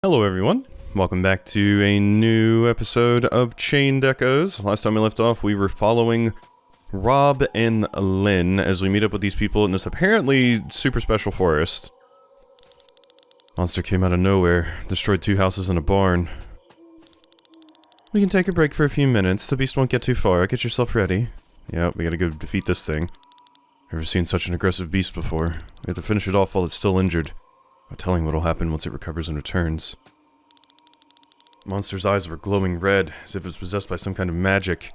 Hello everyone, welcome back to a new episode of Chained Echoes. Last time we left off, we were following Rob and Lynn as we meet up with these people in this apparently super special forest. Monster came out of nowhere, destroyed 2 houses and a barn. We can take a break for a few minutes, the beast won't get too far, get yourself ready. Yep, we gotta go defeat this thing. Never seen such an aggressive beast before. We have to finish it off while it's still injured. No telling what'll happen once it recovers and returns. Monster's eyes were glowing red, as if it was possessed by some kind of magic.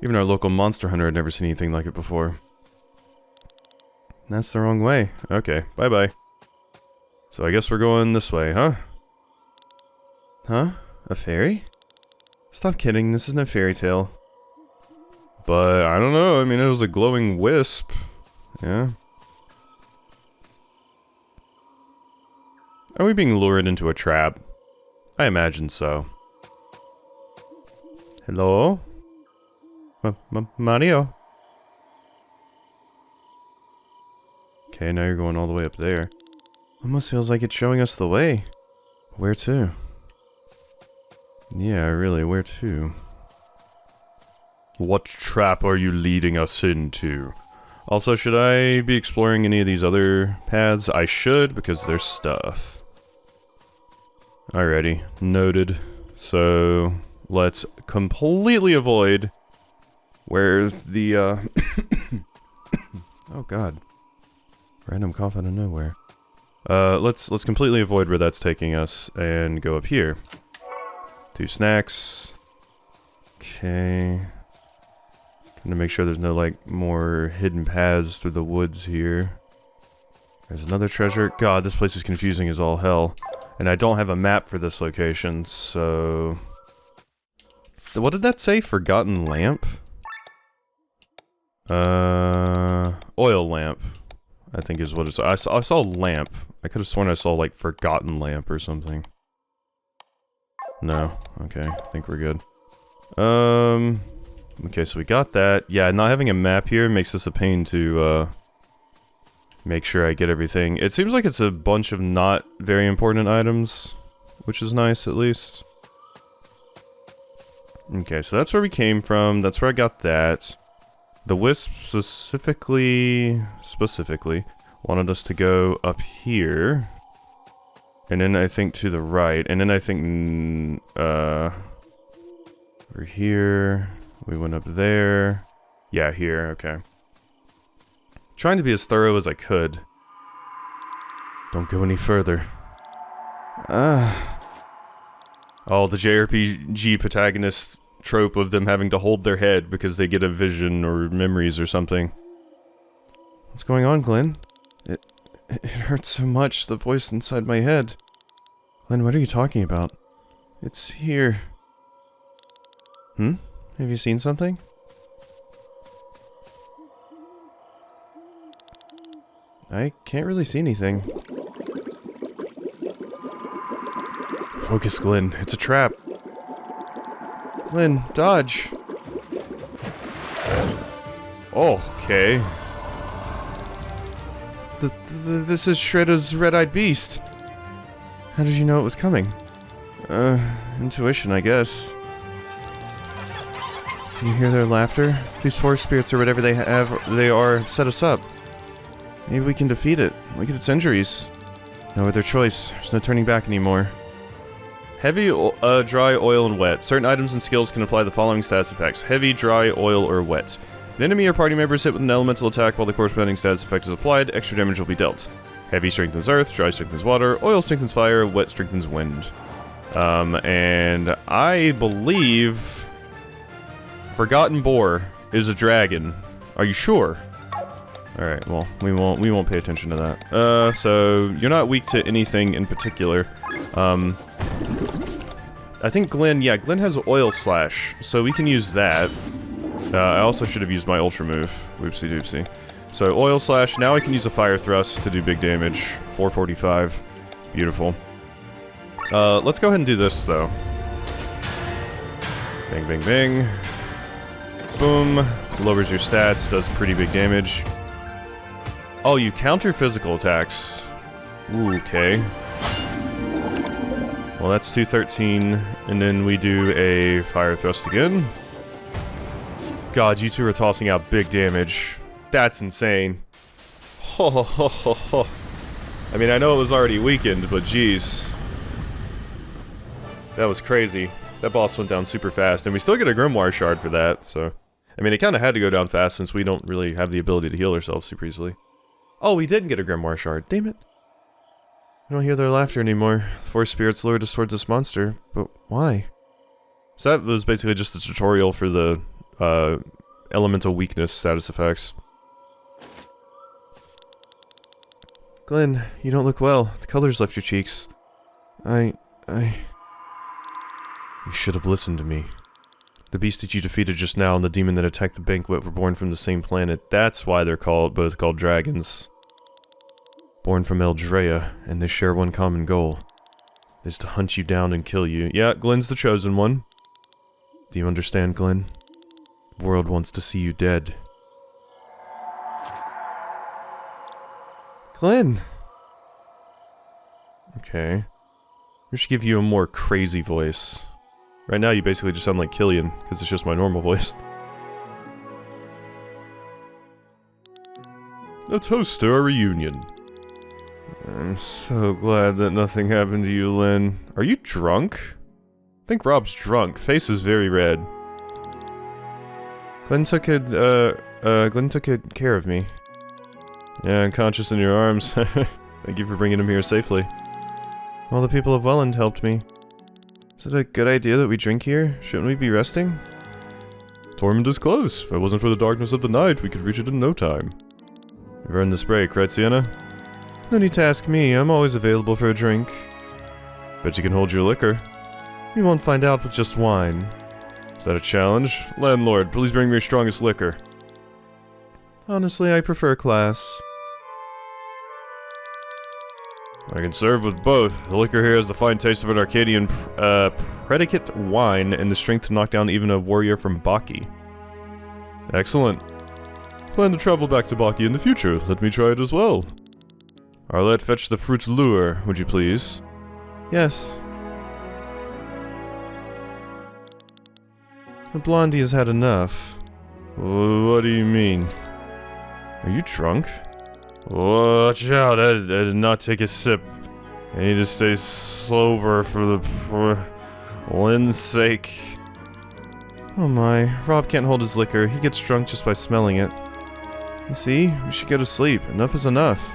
Even our local monster hunter had never seen anything like it before. That's the wrong way. Okay, bye-bye. So I guess we're going this way, huh? Huh? A fairy? Stop kidding, this is no fairy tale. But, I don't know, I mean, it was a glowing wisp. Yeah. Are we being lured into a trap? I imagine so. Hello? Mario? Okay, now you're going all the way up there. Almost feels like it's showing us the way. Where to? Yeah, really, where to? What trap are you leading us into? Also, should I be exploring any of these other paths? I should, because there's stuff. Alrighty, noted. So, let's completely avoid where the, oh god. Random cough out of nowhere. Let's completely avoid where that's taking us and go up here. 2 snacks. Okay. Trying to make sure there's no, like, more hidden paths through the woods here. There's another treasure. God, this place is confusing as all hell. And I don't have a map for this location, so... What did that say? Forgotten lamp? Oil lamp, I think is what it's... I saw lamp. I could have sworn I saw, like, forgotten lamp or something. No. Okay, I think we're good. Okay, so we got that. Yeah, not having a map here makes this a pain to, make sure I get everything. It seems like it's a bunch of not very important items, which is nice, at least. Okay, so that's where we came from. That's where I got that. The wisp specifically wanted us to go up here. And then I think to the right. And then I think, we're here. We went up there. Yeah, here, okay. Trying to be as thorough as I could. Don't go any further. Oh, the JRPG protagonist trope of them having to hold their head because they get a vision or memories or something. What's going on, Glenn? It hurts so much, the voice inside my head. Glenn, what are you talking about? It's here. Have you seen something? I can't really see anything. Focus, Glenn. It's a trap. Glenn, dodge. Okay. This is Shredder's red-eyed beast. How did you know it was coming? Intuition, I guess. Do you hear their laughter? These forest spirits or whatever they are set us up. Maybe we can defeat it. Look at its injuries. No other choice. There's no turning back anymore. Heavy, dry, oil, and wet. Certain items and skills can apply the following status effects. Heavy, dry, oil, or wet. An enemy or party member is hit with an elemental attack while the corresponding status effect is applied. Extra damage will be dealt. Heavy strengthens earth, dry strengthens water, oil strengthens fire, wet strengthens wind. And I believe... Forgotten Boar is a dragon. Are you sure? Alright, well, we won't pay attention to that. So, you're not weak to anything in particular. I think Glenn has Oil Slash, so we can use that. I also should have used my Ultra move. Whoopsie doopsie. So, Oil Slash, now I can use a Fire Thrust to do big damage. 445. Beautiful. Let's go ahead and do this, though. Bang, bang, bang. Boom. Lowers your stats, does pretty big damage. Oh, you counter physical attacks. Ooh, okay. Well, that's 213, and then we do a fire thrust again. God, you two are tossing out big damage. That's insane. Ho ho ho ho ho. I mean, I know it was already weakened, but jeez. That was crazy. That boss went down super fast, and we still get a Grimoire Shard for that, so... I mean, it kind of had to go down fast since we don't really have the ability to heal ourselves super easily. Oh, we didn't get a Grimoire Shard. Damn it. I don't hear their laughter anymore. The forest spirits lured us towards this monster, but why? So that was basically just the tutorial for the, elemental weakness status effects. Glenn, you don't look well. The colors left your cheeks. You should have listened to me. The beast that you defeated just now and the demon that attacked the banquet were born from the same planet. That's why they're both called dragons. Born from Eldrea, and they share one common goal. Is to hunt you down and kill you. Yeah, Glenn's the chosen one. Do you understand, Glenn? The world wants to see you dead. Glenn! Okay. We should give you a more crazy voice. Right now you basically just sound like Killian, because it's just my normal voice. A toast to our reunion. I'm so glad that nothing happened to you, Lynn. Are you drunk? I think Rob's drunk. Face is very red. Glenn took good care of me. Yeah, unconscious in your arms. Thank you for bringing him here safely. All the people of Welland helped me. Is it a good idea that we drink here? Shouldn't we be resting? Torment is close. If it wasn't for the darkness of the night, we could reach it in no time. You've earned this break, right, Sienna? No need to ask me. I'm always available for a drink. Bet you can hold your liquor. You won't find out with just wine. Is that a challenge? Landlord, please bring me your strongest liquor. Honestly, I prefer class. I can serve with both. The liquor here has the fine taste of an Arcadian predicate wine and the strength to knock down even a warrior from Baki. Excellent. Plan to travel back to Baki in the future. Let me try it as well. Arlette, fetch the fruit lure, would you please? Yes. The blondie has had enough. What do you mean? Are you drunk? Watch out, I did not take a sip. I need to stay sober for Lynn's sake. Oh my, Rob can't hold his liquor. He gets drunk just by smelling it. You see, we should go to sleep. Enough is enough.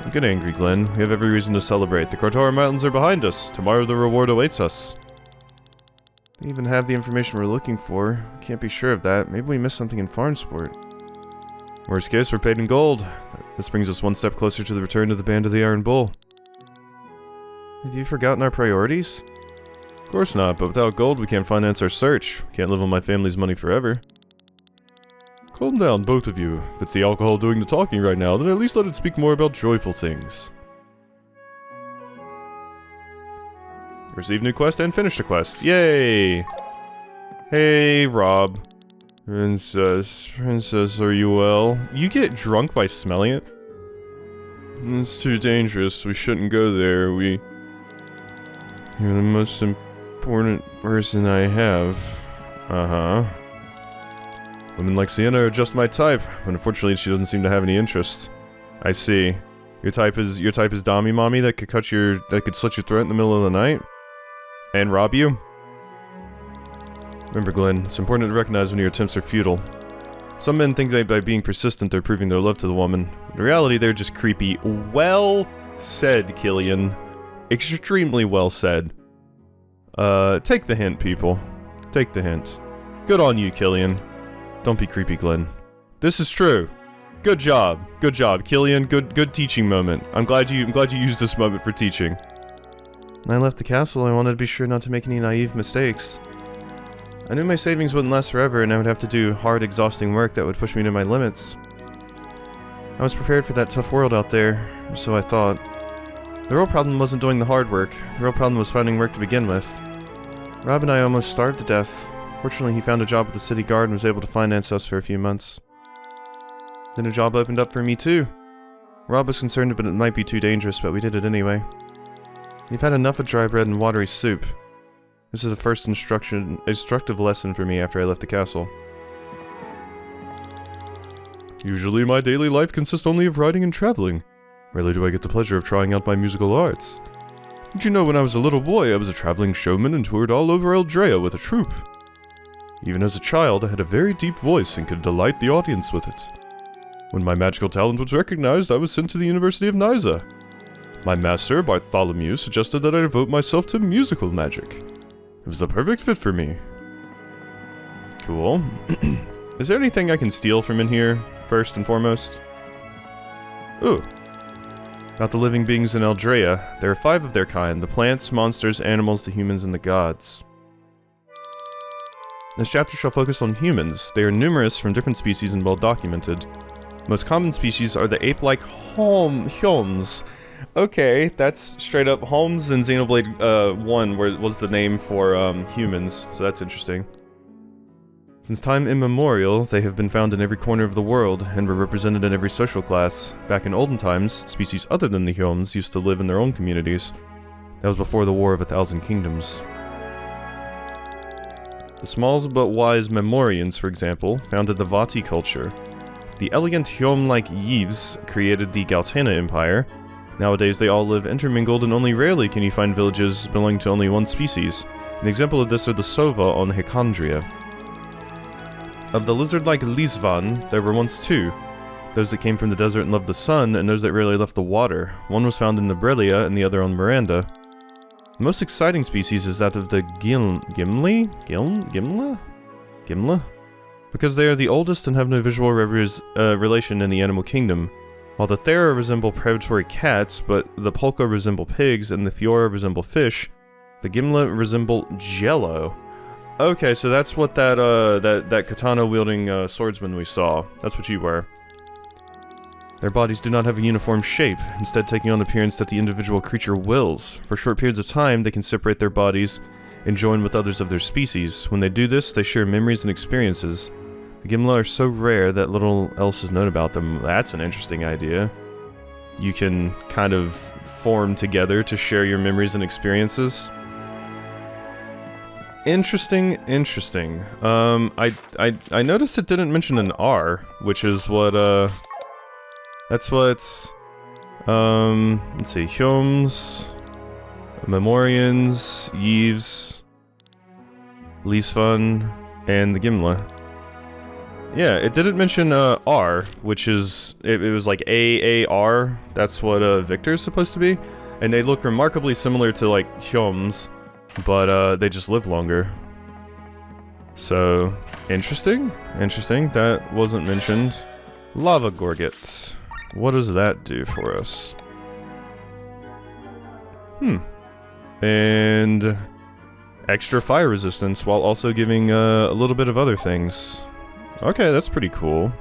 Don't get angry, Glenn. We have every reason to celebrate. The Kortora Mountains are behind us. Tomorrow the reward awaits us. We even have the information we're looking for. Can't be sure of that. Maybe we missed something in Farnsport. Worst case, we're paid in gold. This brings us one step closer to the return of the Band of the Iron Bull. Have you forgotten our priorities? Of course not, but without gold we can't finance our search. We can't live on my family's money forever. Calm down, both of you. If it's the alcohol doing the talking right now, then at least let it speak more about joyful things. Receive new quest and finish the quest. Yay! Hey, Rob. Princess, are you well? You get drunk by smelling it? It's too dangerous. We shouldn't go there. You're the most important person I have. Uh-huh. Women like Sienna are just my type, but unfortunately she doesn't seem to have any interest. I see. Your type is Dami Mommy that could slit your throat in the middle of the night? And rob you? Remember, Glenn, it's important to recognize when your attempts are futile. Some men think that by being persistent they're proving their love to the woman. In reality, they're just creepy. Well said, Killian. Extremely well said. Take the hint, people. Take the hint. Good on you, Killian. Don't be creepy, Glenn. This is true. Good job. Good job, Killian. Good teaching moment. I'm glad you used this moment for teaching. When I left the castle, I wanted to be sure not to make any naive mistakes. I knew my savings wouldn't last forever and I would have to do hard, exhausting work that would push me to my limits. I was prepared for that tough world out there, or so I thought. The real problem wasn't doing the hard work, the real problem was finding work to begin with. Rob and I almost starved to death. Fortunately, he found a job with the city guard and was able to finance us for a few months. Then a job opened up for me too. Rob was concerned but it might be too dangerous, but we did it anyway. You've had enough of dry bread and watery soup. This is the first instructive lesson for me after I left the castle. Usually my daily life consists only of riding and traveling. Rarely do I get the pleasure of trying out my musical arts. Did you know when I was a little boy I was a traveling showman and toured all over Eldrea with a troupe? Even as a child I had a very deep voice and could delight the audience with it. When my magical talent was recognized I was sent to the University of Nysa. My master, Bartholomew, suggested that I devote myself to musical magic. It was the perfect fit for me. Cool. Is there anything I can steal from in here, first and foremost? Ooh. About the living beings in Eldrea, there are 5 of their kind: the plants, monsters, animals, the humans, and the gods. This chapter shall focus on humans. They are numerous from different species and well documented. Most common species are the ape-like Hyoms. Okay, that's straight up. Holmes in Xenoblade 1 was the name for humans, so that's interesting. Since time immemorial, they have been found in every corner of the world, and were represented in every social class. Back in olden times, species other than the Hyoms used to live in their own communities. That was before the War of 1,000 Kingdoms. The small but wise Memorians, for example, founded the Vati culture. The elegant Hyom-like Yves created the Galtana Empire. Nowadays they all live intermingled, and only rarely can you find villages belonging to only one species. An example of this are the Sova on Hecandria. Of the lizard-like Lisvan, there were once 2. Those that came from the desert and loved the sun, and those that rarely left the water. One was found in Nebrelia, and the other on Miranda. The most exciting species is that of the Gimla? Because they are the oldest and have no visual relation in the animal kingdom. While the Thera resemble predatory cats, but the Polka resemble pigs, and the Fiora resemble fish, the Gimla resemble jello. Okay, so that's what that katana-wielding swordsman we saw. That's what you were. Their bodies do not have a uniform shape, instead taking on the appearance that the individual creature wills. For short periods of time, they can separate their bodies and join with others of their species. When they do this, they share memories and experiences. The Gimla are so rare that little else is known about them. That's an interesting idea. You can kind of form together to share your memories and experiences. Interesting. I noticed it didn't mention an R, which is what, that's what, let's see, Hyoms, Memorians, Yves, Lisvan, and the Gimla. Yeah, it didn't mention, R, which is, it was like AAR, that's what, Victor's supposed to be, and they look remarkably similar to, like, Hyoms, but, they just live longer. So, interesting, that wasn't mentioned. Lava Gorget. What does that do for us? And extra fire resistance while also giving a little bit of other things. Okay, that's pretty cool.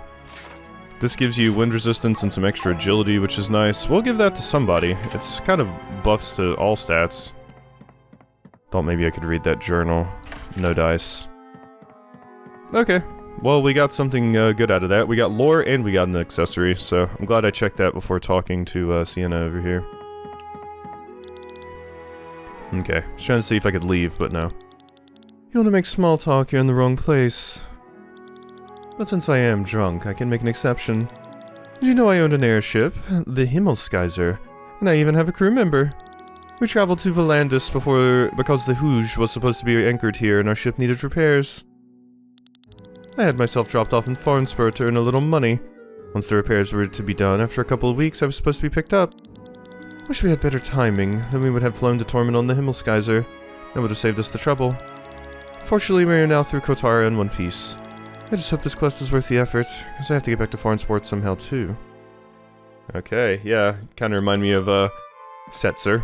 This gives you wind resistance and some extra agility, which is nice. We'll give that to somebody. It's kind of buffs to all stats. Thought maybe I could read that journal. No dice. Okay. Well, we got something good out of that. We got lore and we got an accessory, so I'm glad I checked that before talking to Sienna over here. Okay, I was trying to see if I could leave, but no. You want to make small talk, you're in the wrong place. But since I am drunk, I can make an exception. Did you know I owned an airship, the Himmelskaiser, and I even have a crew member? We traveled to Valandis because the Hooge was supposed to be anchored here and our ship needed repairs. I had myself dropped off in Farnsborough to earn a little money. Once the repairs were to be done, after a couple of weeks, I was supposed to be picked up. Wish we had better timing, then we would have flown to Torment on the Himmelskaiser. That would have saved us the trouble. Fortunately, we are now through Kotara in one piece. I just hope this quest is worth the effort, because I have to get back to Farnsborough somehow too. Okay, yeah, kinda remind me of, Setzer.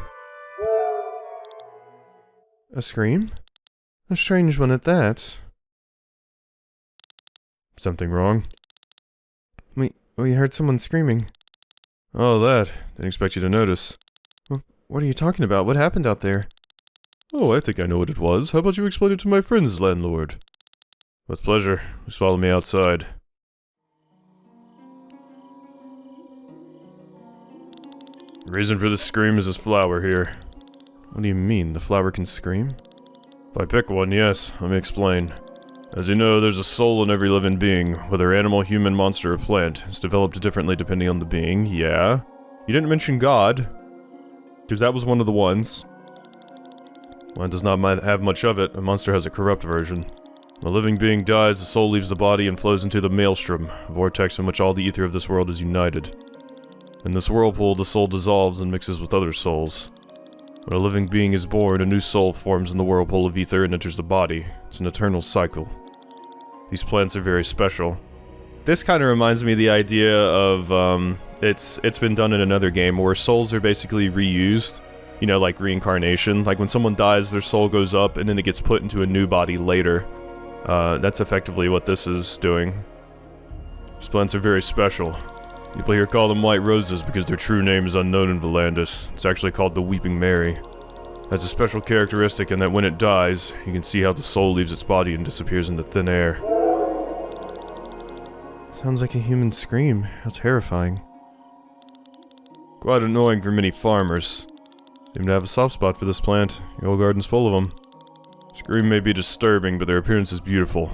A scream? A strange one at that. Something wrong? We heard someone screaming. Oh, that. Didn't expect you to notice. What are you talking about? What happened out there? Oh, I think I know what it was. How about you explain it to my friends, landlord? With pleasure. Just follow me outside. The reason for this scream is this flower here. What do you mean, the flower can scream? If I pick one, yes. Let me explain. As you know, there's a soul in every living being, whether animal, human, monster, or plant. It's developed differently depending on the being, yeah. You didn't mention God, because that was one of the ones. One does not have much of it. A monster has a corrupt version. When a living being dies, the soul leaves the body and flows into the maelstrom, a vortex in which all the ether of this world is united. In this whirlpool, the soul dissolves and mixes with other souls. When a living being is born, a new soul forms in the whirlpool of ether and enters the body. It's an eternal cycle. These plants are very special. This kind of reminds me of the idea of, it's been done in another game where souls are basically reused. You know, like reincarnation. Like when someone dies, their soul goes up and then it gets put into a new body later. That's effectively what this is doing. These plants are very special. People here call them white roses because their true name is unknown in Valandis. It's actually called the Weeping Mary. It has a special characteristic in that when it dies, you can see how the soul leaves its body and disappears into thin air. Sounds like a human scream. How terrifying. Quite annoying for many farmers. Seem to have a soft spot for this plant. Your whole garden's full of them. Scream may be disturbing, but their appearance is beautiful.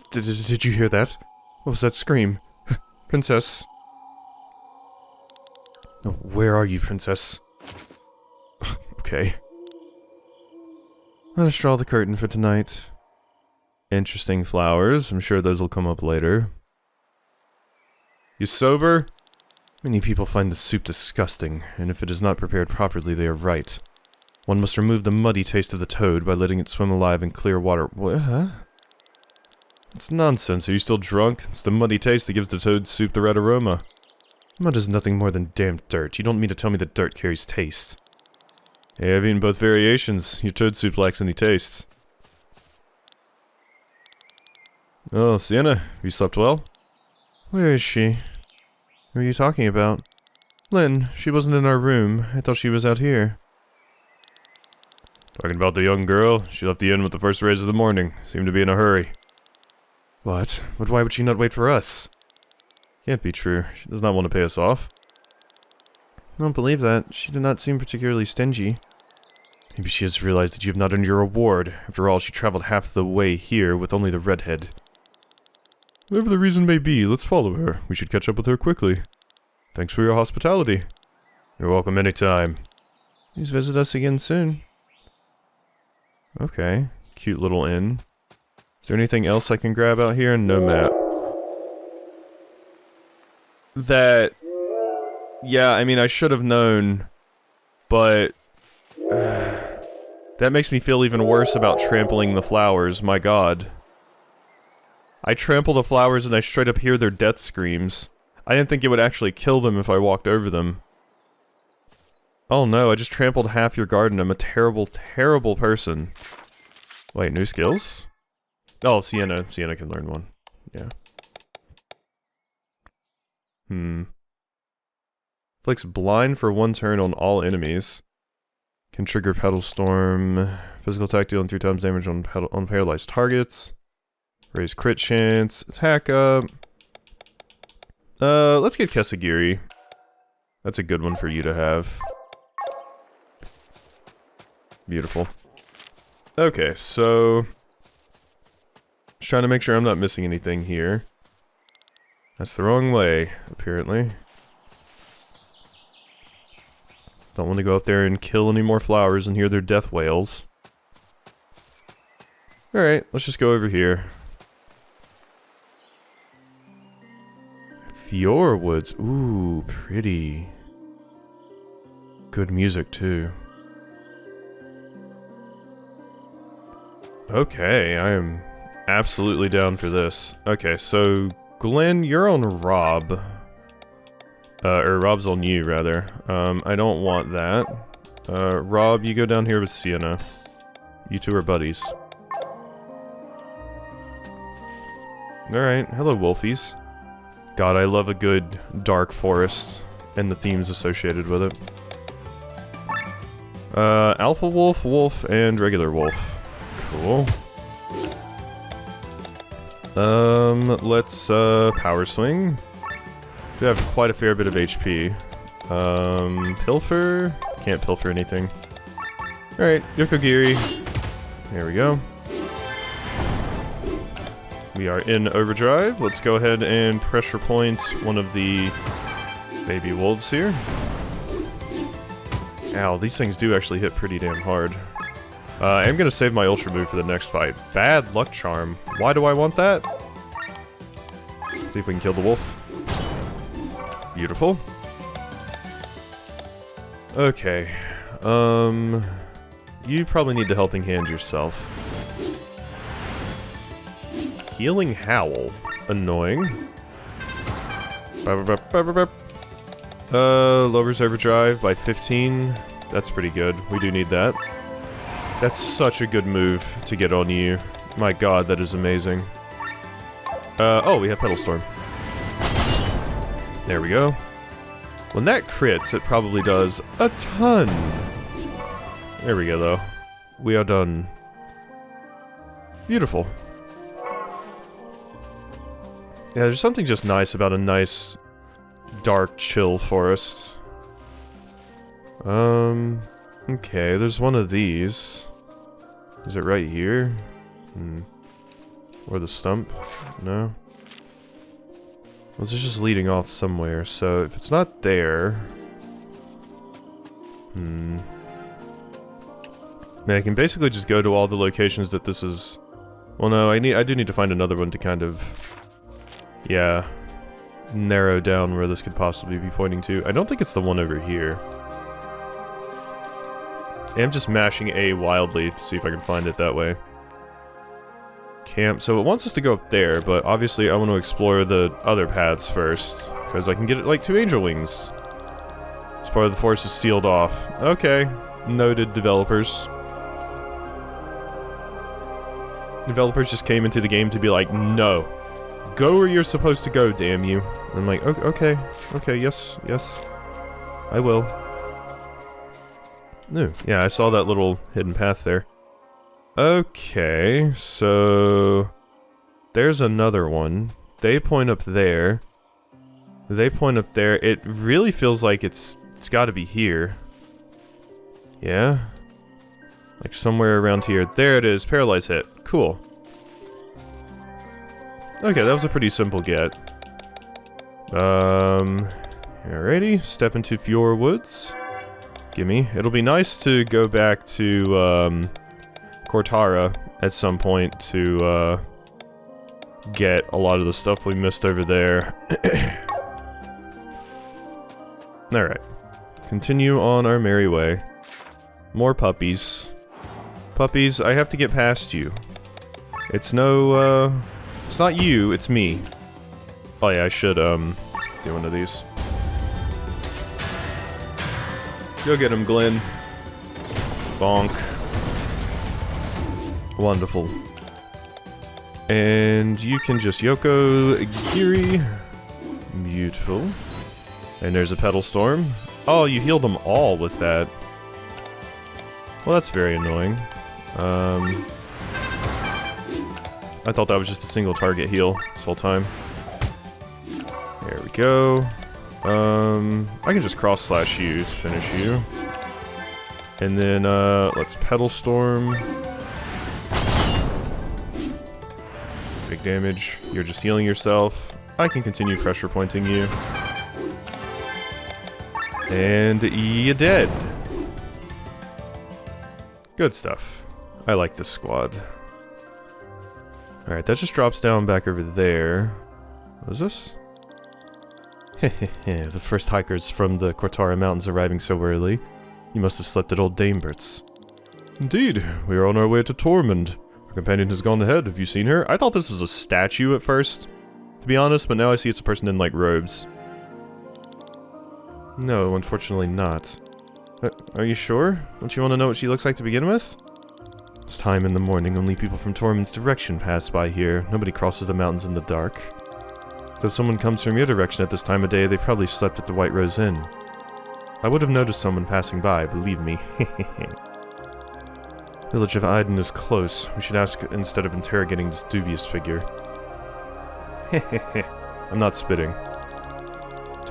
Did you hear that? What was that scream? Princess? No, where are you, Princess? Okay. Let us draw the curtain for tonight. Interesting flowers. I'm sure those will come up later. You sober? Many people find the soup disgusting, and if it is not prepared properly, they are right. One must remove the muddy taste of the toad by letting it swim alive in clear water. What? Huh? It's nonsense. Are you still drunk? It's the muddy taste that gives the toad soup the red aroma. Mud is nothing more than damp dirt. You don't mean to tell me that dirt carries taste. Hey, I've eaten both variations. Your toad soup lacks any taste. Oh, Sienna, have you slept well? Where is she? Who are you talking about? Lynn, she wasn't in our room. I thought she was out here. Talking about the young girl. She left the inn with the first rays of the morning. Seemed to be in a hurry. What? But why would she not wait for us? Can't be true. She does not want to pay us off. I don't believe that. She did not seem particularly stingy. Maybe she has realized that you have not earned your reward. After all, she traveled half the way here with only the redhead. Whatever the reason may be, let's follow her. We should catch up with her quickly. Thanks for your hospitality. You're welcome anytime. Please visit us again soon. Okay. Cute little inn. Is there anything else I can grab out here? No map. That... Yeah, I mean, I should have known, but... that makes me feel even worse about trampling the flowers, my god. I trample the flowers and I straight up hear their death screams. I didn't think it would actually kill them if I walked over them. Oh no, I just trampled half your garden. I'm a terrible, terrible person. Wait, new skills? Oh, Sienna. Sienna can learn one. Yeah. Inflicts blind for one turn on all enemies. Can trigger Petal Storm. Physical attack dealing 3 times damage on paralyzed targets. Raise crit chance. Attack up. Let's get Kesagiri. That's a good one for you to have. Beautiful. Okay, so... just trying to make sure I'm not missing anything here. That's the wrong way, apparently. Don't want to go up there and kill any more flowers and hear their death wails. Alright, let's just go over here. Fiorwoods. Ooh, pretty. Good music, too. Okay, I am absolutely down for this. Okay, so Glenn, you're on Rob. Or Rob's on you, rather. I don't want that. Rob, you go down here with Sienna. You two are buddies. Alright, hello wolfies. God, I love a good dark forest and the themes associated with it. Alpha wolf, wolf, and regular wolf. Cool. Let's, power swing. Do have quite a fair bit of HP. Pilfer? Can't pilfer anything. Alright, Yokogiri. There we go. We are in overdrive. Let's go ahead and pressure point one of the baby wolves here. Ow, these things do actually hit pretty damn hard. I am gonna save my ultra move for the next fight. Bad luck charm. Why do I want that? See if we can kill the wolf. Beautiful. Okay. You probably need the helping hand yourself. Healing Howl. Annoying. Lowers overdrive by 15. That's pretty good. We do need that. That's such a good move to get on you. My god, that is amazing. Oh, we have Petal Storm. There we go. When that crits, it probably does a ton. There we go, though. We are done. Beautiful. Yeah, there's something just nice about a nice, dark, chill forest. Okay, there's one of these. Is it right here? Or the stump? No? Well, this is just leading off somewhere, so if it's not there... Man, I can basically just go to all the locations that this is... Well, no, I do need to find another one to kind of... Yeah, narrow down where this could possibly be pointing to. I don't think it's the one over here. I'm just mashing A wildly to see if I can find it that way. Camp. So it wants us to go up there, but obviously I want to explore the other paths first, because I can get it like 2 angel wings. This part of the forest is sealed off. Okay. Noted, developers. Developers just came into the game to be like, no. Go where you're supposed to go, damn you. And I'm like, okay, yes, I will. No, yeah, I saw that little hidden path there. Okay, so... There's another one. They point up there. They point up there. It really feels like it's gotta be here. Yeah? Like somewhere around here. There it is, paralyze hit. Cool. Okay, that was a pretty simple get. Alrighty, step into Fiorwoods. Gimme. It'll be nice to go back to, Cortara at some point to, get a lot of the stuff we missed over there. Alright. Continue on our merry way. More puppies. Puppies, I have to get past you. It's no, it's not you, it's me. Oh yeah, I should, do one of these. Go get him, Glenn. Bonk. Wonderful. And you can just Yoko Giri. Beautiful. And there's a Petal Storm. Oh, you healed them all with that. Well, that's very annoying. I thought that was just a single target heal this whole time. There we go. I can just cross slash you to finish you. And then, let's Petal Storm. Big damage. You're just healing yourself. I can continue pressure pointing you. And you're dead. Good stuff. I like this squad. Alright, that just drops down back over there. What is this? The first hikers from the Cortara Mountains arriving so early. You must have slept at old Damebert's. Indeed, we are on our way to Tormund. Our companion has gone ahead. Have you seen her? I thought this was a statue at first, to be honest, but now I see it's a person in, like, robes. No, unfortunately not. Are you sure? Don't you want to know what she looks like to begin with? It's time in the morning. Only people from Tormund's direction pass by here. Nobody crosses the mountains in the dark. So if someone comes from your direction at this time of day, they probably slept at the White Rose Inn. I would have noticed someone passing by, believe me. Village of Aiden is close. We should ask instead of interrogating this dubious figure. I'm not spitting.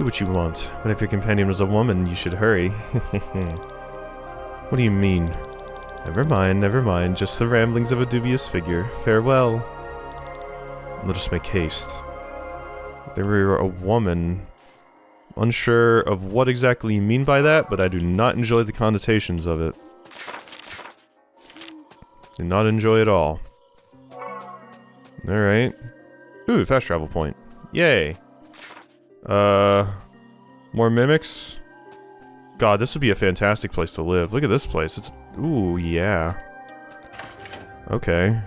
Do what you want, but if your companion was a woman, you should hurry. What do you mean? Never mind, just the ramblings of a dubious figure. Farewell. Let us make haste. They were a woman. Unsure of what exactly you mean by that, but I do not enjoy the connotations of it. Do not enjoy it all. Alright. Ooh, fast travel point. Yay. More mimics? God, this would be a fantastic place to live. Look at this place. It's... Ooh, yeah. Okay.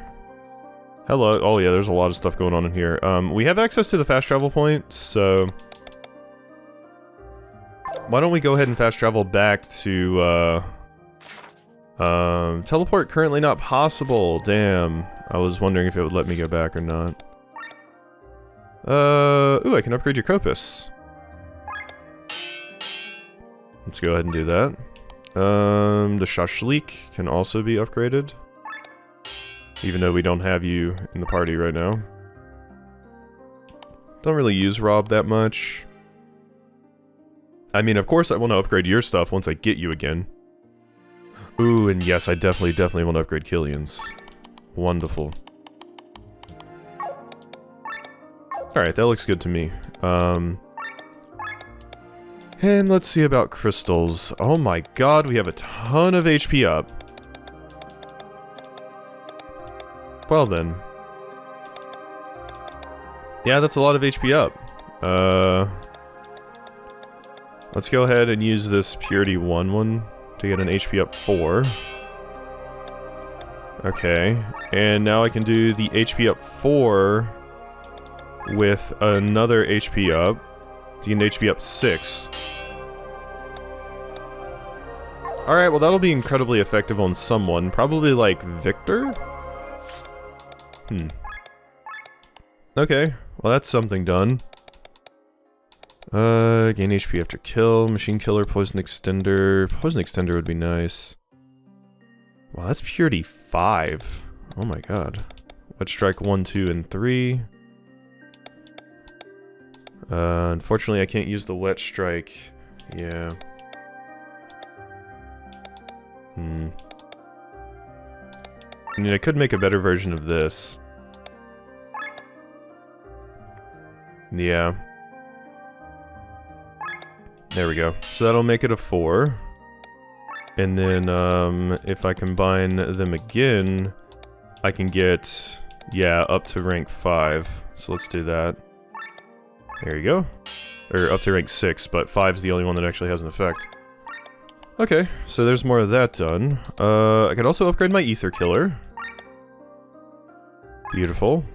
Hello. Oh, yeah, there's a lot of stuff going on in here. We have access to the fast travel point, so... Why don't we go ahead and fast travel back to, teleport currently not possible. Damn. I was wondering if it would let me go back or not. Ooh, I can upgrade your Copus. Let's go ahead and do that. The Shashlik can also be upgraded. Even though we don't have you in the party right now. Don't really use Rob that much. I mean, of course I want to upgrade your stuff once I get you again. Ooh, and yes, I definitely want to upgrade Killian's. Wonderful. Alright, that looks good to me. And let's see about crystals. Oh my god, we have a ton of HP up. Well then. Yeah, that's a lot of HP up. Let's go ahead and use this Purity 1 one to get an HP up 4. Okay, and now I can do the HP up 4 with another HP up to get an HP up 6. Alright, well that'll be incredibly effective on someone. Probably like Victor? Okay, well that's something done. Gain HP after kill, machine killer, poison extender. Poison extender would be nice. Wow, that's purity 5. Oh my god. Wet strike 1, 2, and 3. Unfortunately I can't use the wet strike. Yeah. I mean, I could make a better version of this. Yeah. There we go. So that'll make it a 4. And then, if I combine them again, I can get, yeah, up to rank 5. So let's do that. There you go. Or up to rank 6, but 5's the only one that actually has an effect. Okay, so there's more of that done. I could also upgrade my Ether Killer. Beautiful.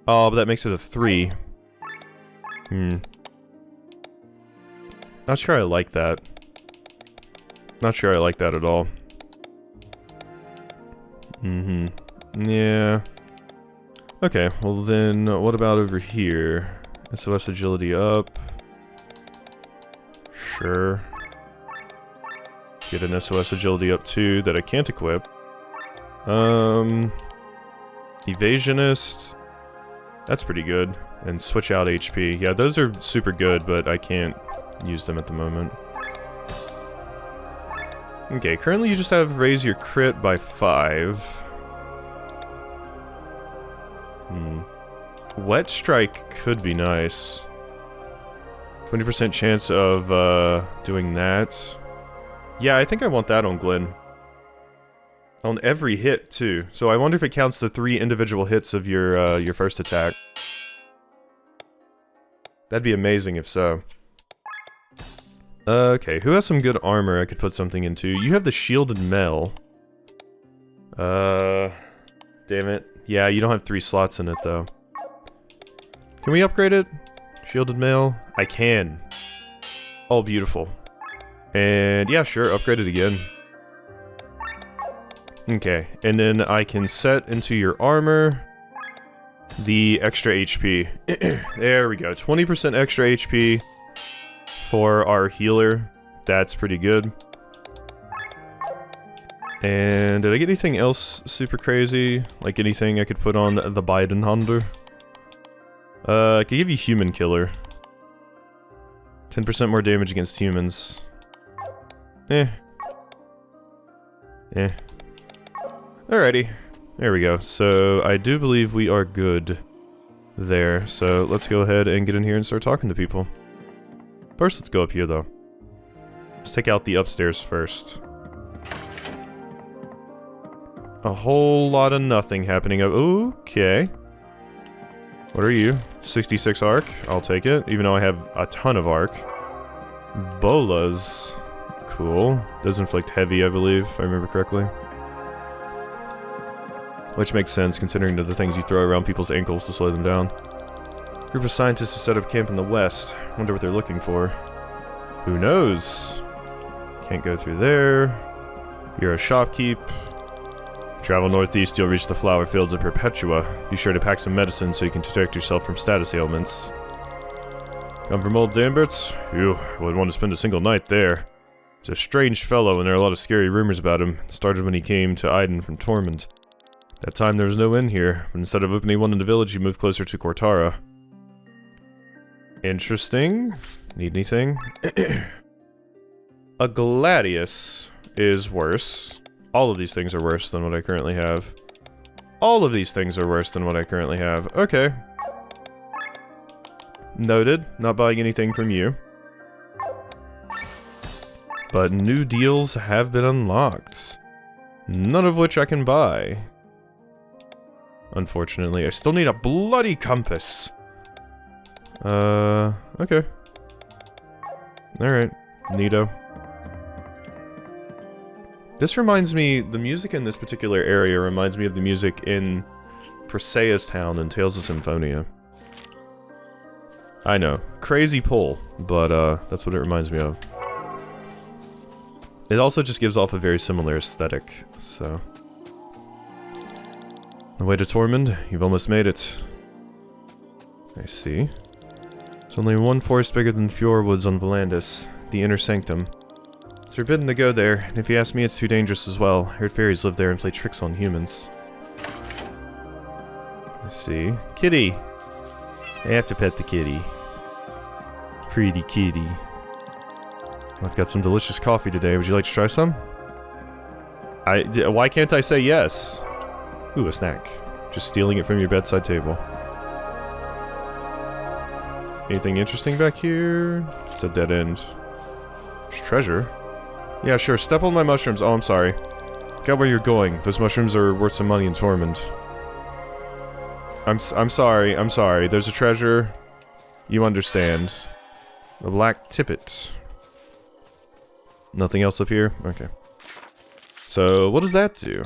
Oh, but that makes it a 3. Not sure I like that. Not sure I like that at all. Yeah. Okay, well then, what about over here? SOS agility up. Sure. Get an SOS agility up too that I can't equip. Evasionist. That's pretty good. And switch out HP. Yeah, those are super good, but I can't use them at the moment. Okay, currently you just have raise your crit by 5. Wet strike could be nice. 20% chance of doing that. Yeah, I think I want that on Glenn. On every hit too. So I wonder if it counts the 3 individual hits of your first attack. That'd be amazing if so. Okay, who has some good armor I could put something into? You have the shielded mail. Damn it. Yeah, you don't have 3 slots in it though. Can we upgrade it? Shielded mail? I can. Oh, beautiful. And yeah, sure, upgrade it again. Okay, and then I can set into your armor the extra HP. There we go, 20% extra HP for our healer. That's pretty good. And did I get anything else super crazy? Like anything I could put on the Biden Hunter? I could give you Human Killer. 10% more damage against humans. Eh. Alrighty. There we go. So, I do believe we are good there. So, let's go ahead and get in here and start talking to people. First, let's go up here, though. Let's take out the upstairs first. A whole lot of nothing happening up. Okay. What are you? 66 arc? I'll take it, even though I have a ton of arc. Bolas. Cool. Does inflict heavy, I believe, if I remember correctly. Which makes sense, considering the things you throw around people's ankles to slow them down. Group of scientists has set up camp in the west. Wonder what they're looking for. Who knows? Can't go through there. You're a shopkeep. Travel northeast, you'll reach the flower fields of Perpetua. Be sure to pack some medicine so you can protect yourself from status ailments. Come from old Dambert's? Phew, wouldn't want to spend a single night there. He's a strange fellow, and there are a lot of scary rumors about him. It started when he came to Aiden from Tormund. That time there was no inn here, but instead of opening one in the village, he moved closer to Cortara. Interesting. Need anything? A Gladius is worse. All of these things are worse than what I currently have. All of these things are worse than what I currently have. Okay. Noted. Not buying anything from you. But new deals have been unlocked. None of which I can buy. Unfortunately, I still need a bloody compass. Okay. Alright. Neato. This reminds me, the music in this particular area reminds me of the music in Perseia's town in Tales of Symphonia. I know. Crazy pull, but that's what it reminds me of. It also just gives off a very similar aesthetic, so... The way to Tormund, you've almost made it. I see. There's only one forest bigger than Fiorwoods on Valandis, the Inner Sanctum. It's forbidden to go there, and if you ask me, it's too dangerous as well. I heard fairies live there and play tricks on humans. I see. Kitty! I have to pet the kitty. Pretty kitty. I've got some delicious coffee today. Would you like to try some? Why can't I say yes? Ooh, a snack. Just stealing it from your bedside table. Anything interesting back here? It's a dead end. There's treasure. Yeah, sure. Step on my mushrooms. Oh, I'm sorry. Get where you're going. Those mushrooms are worth some money in Tormund. I'm sorry. I'm sorry. There's a treasure. You understand. A black tippet. Nothing else up here? Okay. So, what does that do?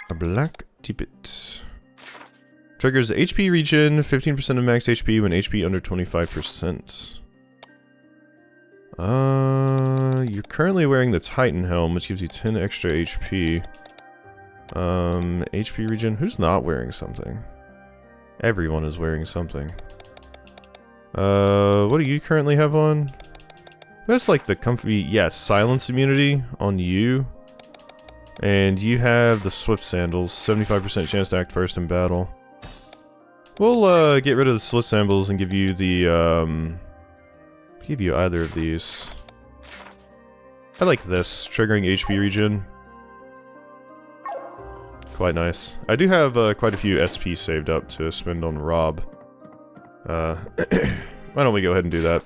A black tippet. Triggers HP regen, 15% of max HP when HP under 25%. You're currently wearing the Titan helm, which gives you 10 extra HP. HP regen. Who's not wearing something? Everyone is wearing something. What do you currently have on? That's like the comfy, yes, silence immunity on you. And you have the Swift Sandals, 75% chance to act first in battle. We'll, get rid of the Swift Sandals and give you the, give you either of these. I like this, triggering HP regen. Quite nice. I do have, quite a few SP saved up to spend on Rob. Why don't we go ahead and do that?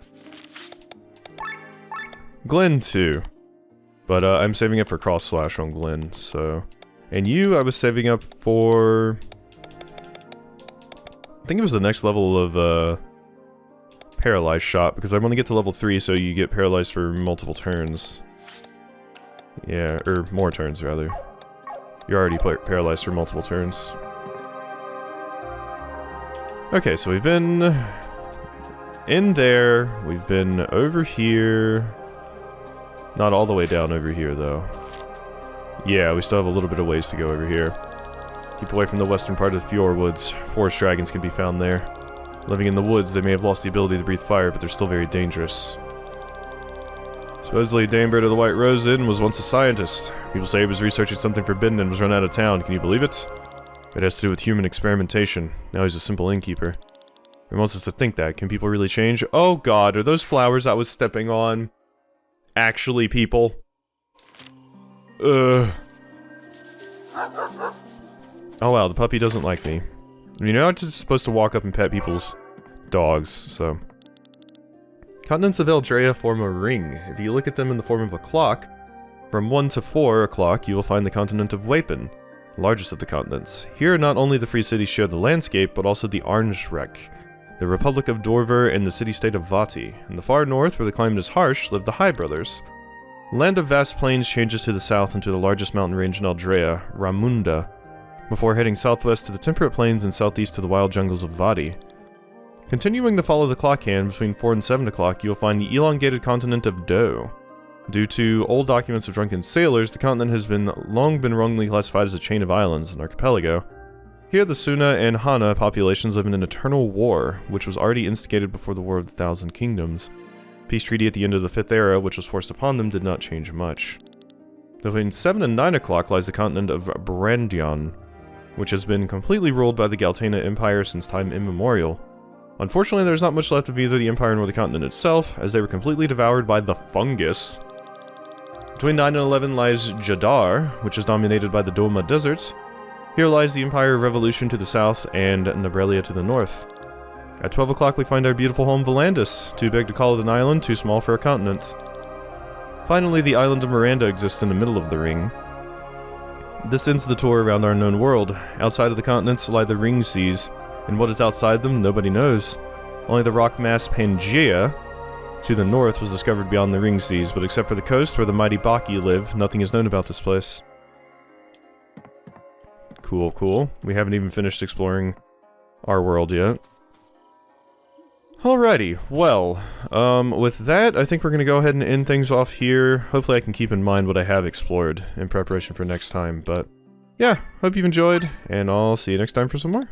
Glenn, too. But, I'm saving up for Cross Slash on Glenn, so... And you, I was saving up for... I think it was the next level of, Paralyzed Shot, because I want to get to level 3 so you get paralyzed for multiple turns. Yeah, or more turns, rather. You're already paralyzed for multiple turns. Okay, so we've been... in there, we've been over here... Not all the way down over here, though. Yeah, we still have a little bit of ways to go over here. Keep away from the western part of the Fiorwoods. Forest dragons can be found there. Living in the woods, they may have lost the ability to breathe fire, but they're still very dangerous. Supposedly, Damebird of the White Rose Inn was once a scientist. People say he was researching something forbidden and was run out of town. Can you believe it? It has to do with human experimentation. Now he's a simple innkeeper. It wants us to think that. Can people really change? Oh god, are those flowers I was stepping on actually people? Ugh. Oh wow, the puppy doesn't like me. You're not just supposed to walk up and pet people's dogs, so... Continents of Eldrea form a ring. If you look at them in the form of a clock, from 1 to 4 o'clock you will find the continent of Wapen, largest of the continents. Here not only the free cities share the landscape, but also the Arnsrek, the Republic of Dorver, and the city-state of Vati. In the far north, where the climate is harsh, live the High Brothers. Land of vast plains changes to the south into the largest mountain range in Eldrea, Ramunda, before heading southwest to the temperate plains and southeast to the wild jungles of Vati. Continuing to follow the clock hand between 4 and 7 o'clock, you will find the elongated continent of Do. Due to old documents of drunken sailors, the continent has long been wrongly classified as a chain of islands, an archipelago. Here the Suna and Hana populations live in an eternal war, which was already instigated before the War of the Thousand Kingdoms. Peace treaty at the end of the Fifth Era, which was forced upon them, did not change much. Between 7 and 9 o'clock lies the continent of Brandion, which has been completely ruled by the Galtena Empire since time immemorial. Unfortunately, there is not much left of either the Empire nor the continent itself, as they were completely devoured by the fungus. Between 9 and 11 lies Jadar, which is dominated by the Doma Deserts. Here lies the Empire of Revolution to the south and Nabrelia to the north. At 12 o'clock we find our beautiful home Valandis, too big to call it an island, too small for a continent. Finally, the island of Miranda exists in the middle of the ring. This ends the tour around our known world. Outside of the continents lie the ring seas, and what is outside them, nobody knows. Only the rock mass Pangaea to the north was discovered beyond the ring seas, but except for the coast where the mighty Baki live, nothing is known about this place. Cool, cool. We haven't even finished exploring our world yet. Alrighty, well, with that, I think we're gonna go ahead and end things off here. Hopefully I can keep in mind what I have explored in preparation for next time, but yeah, hope you've enjoyed, and I'll see you next time for some more.